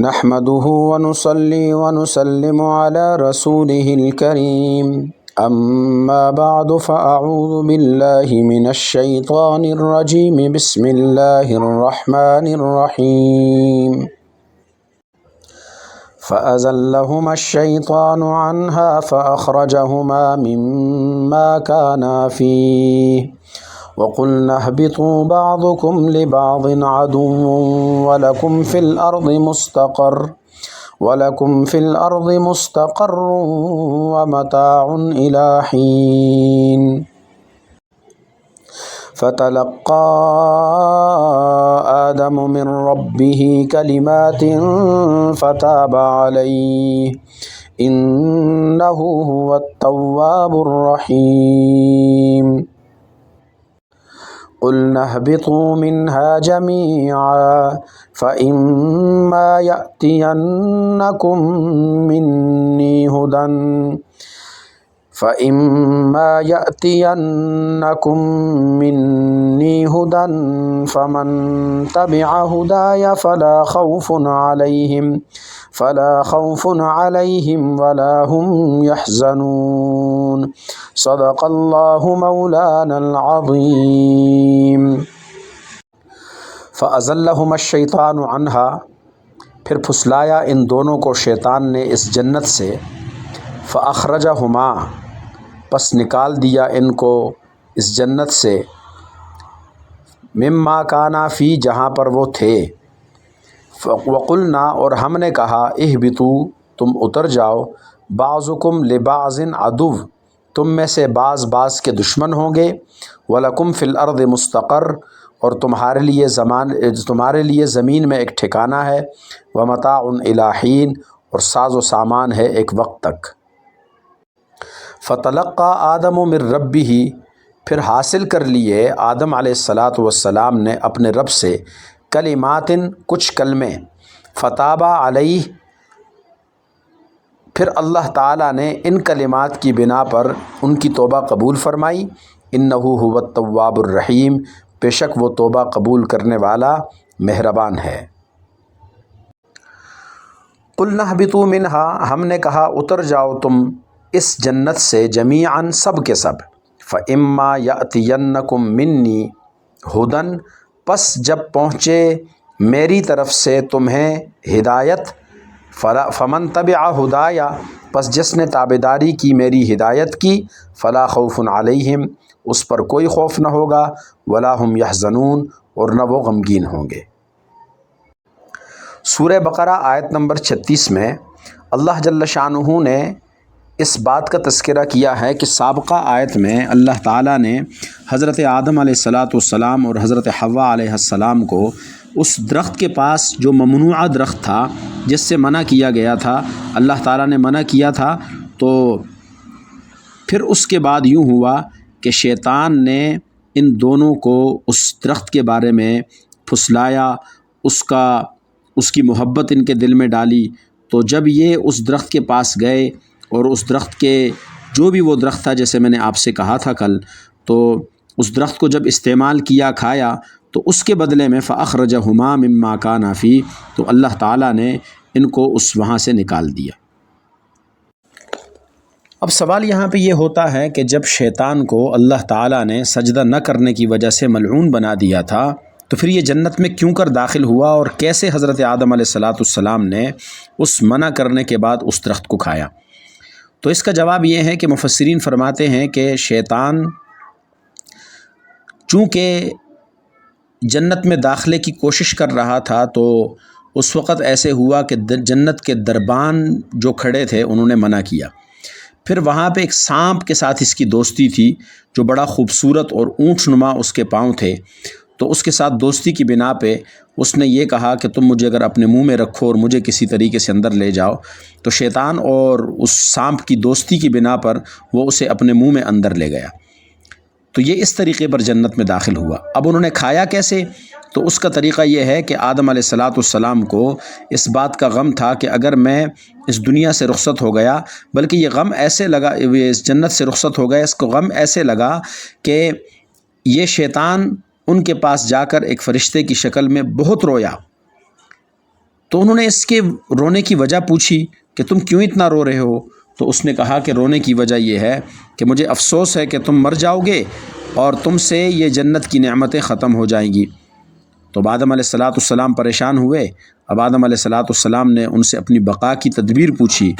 نحمده ونصلي ونسلم على رسوله الكريم أما بعد فأعوذ بالله من الشيطان الرجيم بسم الله الرحمن الرحيم فأزلهما الشيطان عنها فأخرجهما مما كانا فيه وقلنا اهبطوا بعضكم لبعض عدو ولكم في الأرض مستقر ومتاع إلى حين فتلقى آدم من ربه كلمات فتاب عليه إنه هو التواب الرحيم قلنا اهبطوا منها جميعا فإما يأتينكم مني هدى فمن تبع هداي فلا خوف عليهم ولا هم يحزنون صدق اللہ مولانا العظیم۔ فَأَزَلَّهُمَا الشَّيْطَانُ عَنْهَا، پھر پھسلایا ان دونوں کو شیطان نے اس جنت سے، فَأَخْرَجَهُمَا، پس نکال دیا ان کو اس جنت سے، مما کانا فی، جہاں پر وہ تھے، وقلنا، اور ہم نے کہا، اہبطوا، تم اتر جاؤ، بعضکم لبعض عدو، تم میں سے بعض کے دشمن ہوں گے، وَلَكُمْ فِي الْأَرْضِ مُسْتَقَرٌّ، اور تمہارے لیے زمین میں ایک ٹھکانہ ہے، وَمَتَاعٌ إِلَىٰ حِينٍ، اور ساز و سامان ہے ایک وقت تک۔ فَتَلَقَّىٰ آدَمُ مِن رَبِّهِ، پھر حاصل کر لیے آدم علیہ السلام نے اپنے رب سے، کلمات، کچھ کلمے، فتاب علیہ، پھر اللہ تعالیٰ نے ان کلمات کی بنا پر ان کی توبہ قبول فرمائی، انہ هو التواب الرحیم، بے شک وہ توبہ قبول کرنے والا مہربان ہے۔ قلنا اہبطوا منہا، ہم نے کہا اتر جاؤ تم اس جنت سے، جمیعاً، سب کے سب، فإما یأتینکم منی ھدی، پس جب پہنچے میری طرف سے تمہیں ہدایت، فمن تبع ہدایا، پس جس نے تابعداری کی میری ہدایت کی، فلا خوف علیہم، اس پر کوئی خوف نہ ہوگا، ولا ہم یحزنون، اور نہ وہ غمگین ہوں گے۔ سورہ بقرہ آیت نمبر 36 میں اللہ جل شانہ نے اس بات کا تذکرہ کیا ہے کہ سابقہ آیت میں اللہ تعالیٰ نے حضرت آدم علیہ السلام اور حضرت حوا علیہ السلام کو اس درخت کے پاس، جو ممنوعہ درخت تھا، جس سے منع کیا گیا تھا، اللہ تعالیٰ نے منع کیا تھا، تو پھر اس کے بعد یوں ہوا کہ شیطان نے ان دونوں کو اس درخت کے بارے میں پھسلایا، اس کی محبت ان کے دل میں ڈالی، تو جب یہ اس درخت کے پاس گئے اور اس درخت کے، جو بھی وہ درخت تھا جیسے میں نے آپ سے کہا تھا کل، تو اس درخت کو جب استعمال کیا، کھایا، تو اس کے بدلے میں فَأَخْرَجَهُمَا مِمَّا كَانَا فِيهِ، تو اللہ تعالیٰ نے ان کو وہاں سے نکال دیا۔ اب سوال یہاں پہ یہ ہوتا ہے کہ جب شیطان کو اللہ تعالیٰ نے سجدہ نہ کرنے کی وجہ سے ملعون بنا دیا تھا، تو پھر یہ جنت میں کیوں کر داخل ہوا، اور کیسے حضرت آدم علیہ السلام نے اس منع کرنے کے بعد اس درخت کو کھایا؟ تو اس کا جواب یہ ہے کہ مفسرین فرماتے ہیں کہ شیطان چونکہ جنت میں داخلے کی کوشش کر رہا تھا، تو اس وقت ایسے ہوا کہ جنت کے دربان جو کھڑے تھے انہوں نے منع کیا۔ پھر وہاں پہ ایک سانپ کے ساتھ اس کی دوستی تھی، جو بڑا خوبصورت اور اونٹ نما اس کے پاؤں تھے، تو اس کے ساتھ دوستی کی بنا پہ اس نے یہ کہا کہ تم مجھے اگر اپنے منہ میں رکھو اور مجھے کسی طریقے سے اندر لے جاؤ، تو شیطان اور اس سانپ کی دوستی کی بنا پر وہ اسے اپنے منہ میں اندر لے گیا، تو یہ اس طریقے پر جنت میں داخل ہوا۔ اب انہوں نے کھایا کیسے؟ تو اس کا طریقہ یہ ہے کہ آدم علیہ السلام کو اس بات کا غم تھا کہ اگر میں اس دنیا سے رخصت ہو گیا، بلکہ یہ غم ایسے لگا، اس جنت سے رخصت ہو گیا، اس کو غم ایسے لگا کہ یہ شیطان ان کے پاس جا کر ایک فرشتے کی شکل میں بہت رویا، تو انہوں نے اس کے رونے کی وجہ پوچھی کہ تم کیوں اتنا رو رہے ہو؟ تو اس نے کہا کہ رونے کی وجہ یہ ہے کہ مجھے افسوس ہے کہ تم مر جاؤ گے اور تم سے یہ جنت کی نعمتیں ختم ہو جائیں گی۔ تو آدم علیہ السلام پریشان ہوئے۔ اب آدم علیہ السلام نے ان سے اپنی بقا کی تدبیر پوچھی۔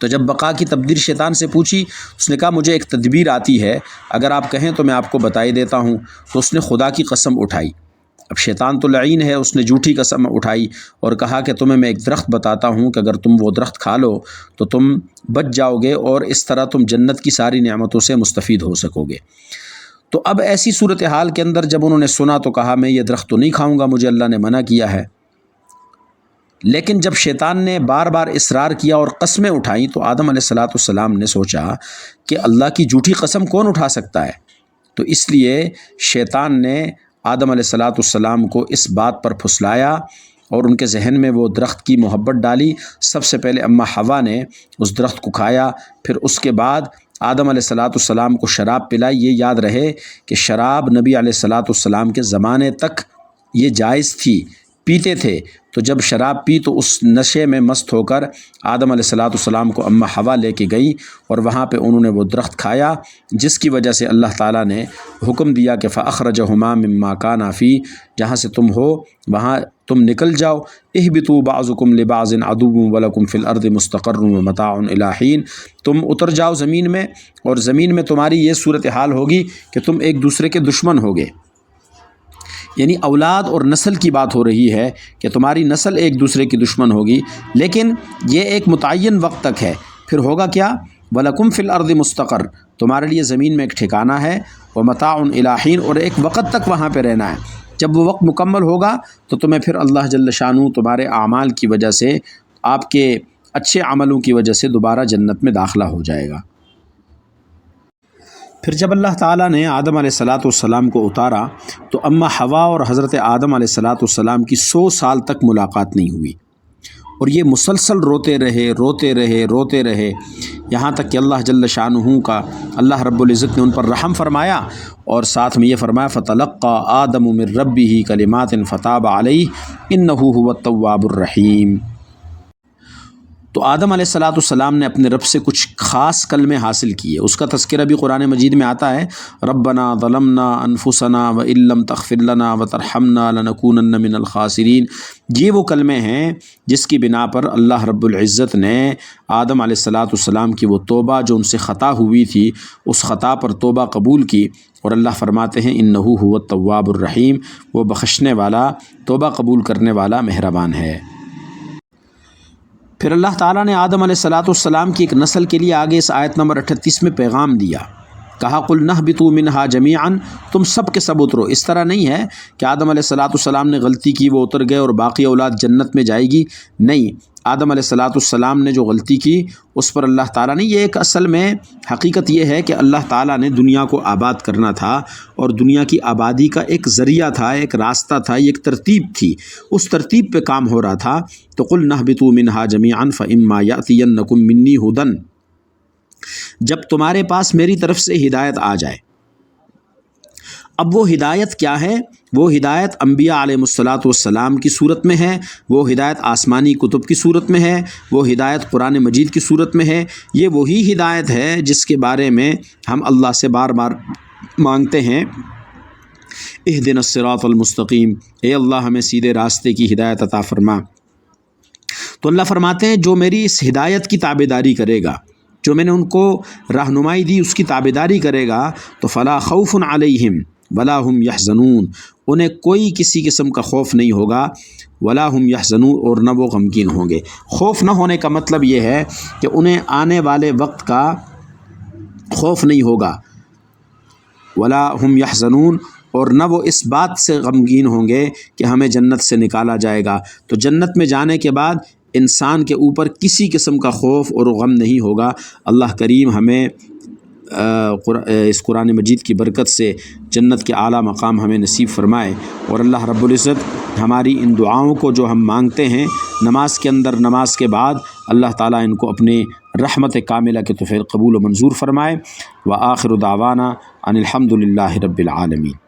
تو جب بقا کی تدبیر شیطان سے پوچھی، اس نے کہا مجھے ایک تدبیر آتی ہے، اگر آپ کہیں تو میں آپ کو بتائی دیتا ہوں۔ تو اس نے خدا کی قسم اٹھائی۔ اب شیطان تو لعین ہے، اس نے جھوٹی قسم اٹھائی اور کہا کہ تمہیں میں ایک درخت بتاتا ہوں کہ اگر تم وہ درخت کھا لو تو تم بچ جاؤ گے اور اس طرح تم جنت کی ساری نعمتوں سے مستفید ہو سکو گے۔ تو اب ایسی صورتحال کے اندر جب انہوں نے سنا تو کہا میں یہ درخت تو نہیں کھاؤں گا، مجھے اللہ نے منع کیا ہے۔ لیکن جب شیطان نے بار بار اصرار کیا اور قسمیں اٹھائیں تو آدم علیہ السلام نے سوچا کہ اللہ کی جھوٹی قسم کون اٹھا سکتا ہے؟ تو اس لیے شیطان نے آدم علیہ السلام کو اس بات پر پھسلایا اور ان کے ذہن میں وہ درخت کی محبت ڈالی۔ سب سے پہلے اماں حوا نے اس درخت کو کھایا، پھر اس کے بعد آدم علیہ السلام کو شراب پلائی۔ یہ یاد رہے کہ شراب نبی علیہ السلام کے زمانے تک یہ جائز تھی، پیتے تھے۔ تو جب شراب پی تو اس نشے میں مست ہو کر آدم علیہ السلام کو اماں حوا لے کے گئی اور وہاں پہ انہوں نے وہ درخت کھایا، جس کی وجہ سے اللہ تعالیٰ نے حکم دیا کہ فَأَخْرَجَهُمَا مِمَّا كَانَا فِيهِ، جہاں سے تم ہو وہاں تم نکل جاؤ۔ اهْبِطُوا بَعْضُكُمْ لِبَعْضٍ عَدُوٌّ وَلَكُمْ فِي الْأَرْضِ مُسْتَقَرٌّ وَمَتَاعٌ إِلَىٰ حِينٍ، تم اتر جاؤ زمین میں اور زمین میں تمہاری یہ صورتحال ہوگی کہ تم ایک دوسرے کے دشمن ہوگے۔ یعنی اولاد اور نسل کی بات ہو رہی ہے کہ تمہاری نسل ایک دوسرے کی دشمن ہوگی، لیکن یہ ایک متعین وقت تک ہے۔ پھر ہوگا کیا؟ وَلَكُمْ فِي الْأَرْضِ مُسْتَقَرٌّ، تمہارے لیے زمین میں ایک ٹھکانہ ہے، وَمَتَاعٌ إِلَىٰ حِينٍ، اور ایک وقت تک وہاں پہ رہنا ہے۔ جب وہ وقت مکمل ہوگا تو تمہیں پھر اللہ جل شانہ تمہارے اعمال کی وجہ سے، آپ کے اچھے عملوں کی وجہ سے دوبارہ جنت میں داخلہ ہو جائے گا۔ پھر جب اللہ تعالیٰ نے آدم علیہ السلام کو اتارا تو اماں حوا اور حضرت آدم علیہ السلام کی 100 سال تک ملاقات نہیں ہوئی، اور یہ مسلسل روتے رہے یہاں تک کہ اللہ جل شانہ کا اللہ رب العزت نے ان پر رحم فرمایا اور ساتھ میں یہ فرمایا فَتَلَقَّىٰ آدَمُ مِن رَبِّهِ كَلِمَاتٍ فَتَابَ عَلَيْهِ إِنَّهُ هُوَ التَّوَّابُ الرَّحِيمُ۔ تو آدم علیہ السلام نے اپنے رب سے کچھ خاص کلمے حاصل کیے، اس کا تذکرہ بھی قرآن مجید میں آتا ہے، ربنا ظلمنا انفسنا وان لم تغفر لنا وترحمنا لنکونن من الخاسرین۔ یہ وہ کلمے ہیں جس کی بنا پر اللہ رب العزت نے آدم علیہ السلام کی وہ توبہ جو ان سے خطا ہوئی تھی، اس خطا پر توبہ قبول کی، اور اللہ فرماتے ہیں انہ هو التواب الرحیم، وہ بخشنے والا، توبہ قبول کرنے والا، مہربان ہے۔ پھر اللہ تعالیٰ نے آدم علیہ السلام کی ایک نسل کے لیے آگے اس آیت نمبر 38 میں پیغام دیا، کہا قُلْنَا اهْبِطُوا مِنْهَا جَمِيعًا، تم سب کے سب اترو۔ اس طرح نہیں ہے کہ آدم علیہ السلام نے غلطی کی، وہ اتر گئے اور باقی اولاد جنت میں جائے گی، نہیں، آدم علیہ السلام نے جو غلطی کی اس پر اللہ تعالیٰ نے، یہ ایک اصل میں حقیقت یہ ہے کہ اللہ تعالیٰ نے دنیا کو آباد کرنا تھا، اور دنیا کی آبادی کا ایک ذریعہ تھا، ایک راستہ تھا، ایک ترتیب تھی، اس ترتیب پہ کام ہو رہا تھا۔ تو قُلْنَا اهْبِطُوا مِنْهَا جَمِيعًا فَإِمَّا يَأْتِيَنَّكُم مِّنِّي هُدًى، جب تمہارے پاس میری طرف سے ہدایت آ جائے۔ اب وہ ہدایت کیا ہے؟ وہ ہدایت انبیاء علیہ السلام کی صورت میں ہے، وہ ہدایت آسمانی کتب کی صورت میں ہے، وہ ہدایت قرآن مجید کی صورت میں ہے۔ یہ وہی ہدایت ہے جس کے بارے میں ہم اللہ سے بار بار مانگتے ہیں، اہدنا الصراط المستقیم، اے اللہ ہمیں سیدھے راستے کی ہدایت عطا فرما۔ تو اللہ فرماتے ہیں جو میری اس ہدایت کی تابعداری کرے گا، جو میں نے ان کو رہنمائی دی اس کی تابعداری کرے گا، تو فلا خوف علیہم ولا هم يحزنون، انہیں کوئی کسی قسم کا خوف نہیں ہوگا، ولا هم يحزنون، اور نہ وہ غمگین ہوں گے۔ خوف نہ ہونے کا مطلب یہ ہے کہ انہیں آنے والے وقت کا خوف نہیں ہوگا، ولا هم يحزنون، اور نہ وہ اس بات سے غمگین ہوں گے کہ ہمیں جنت سے نکالا جائے گا۔ تو جنت میں جانے کے بعد انسان کے اوپر کسی قسم کا خوف اور غم نہیں ہوگا۔ اللہ کریم ہمیں اس قرآن مجید کی برکت سے جنت کے اعلیٰ مقام ہمیں نصیب فرمائے، اور اللہ رب العزت ہماری ان دعاؤں کو جو ہم مانگتے ہیں نماز کے اندر، نماز کے بعد، اللہ تعالیٰ ان کو اپنے رحمت کاملہ کے طور قبول و منظور فرمائے۔ وآخر دعوانا ان الحمد للہ رب العالمین۔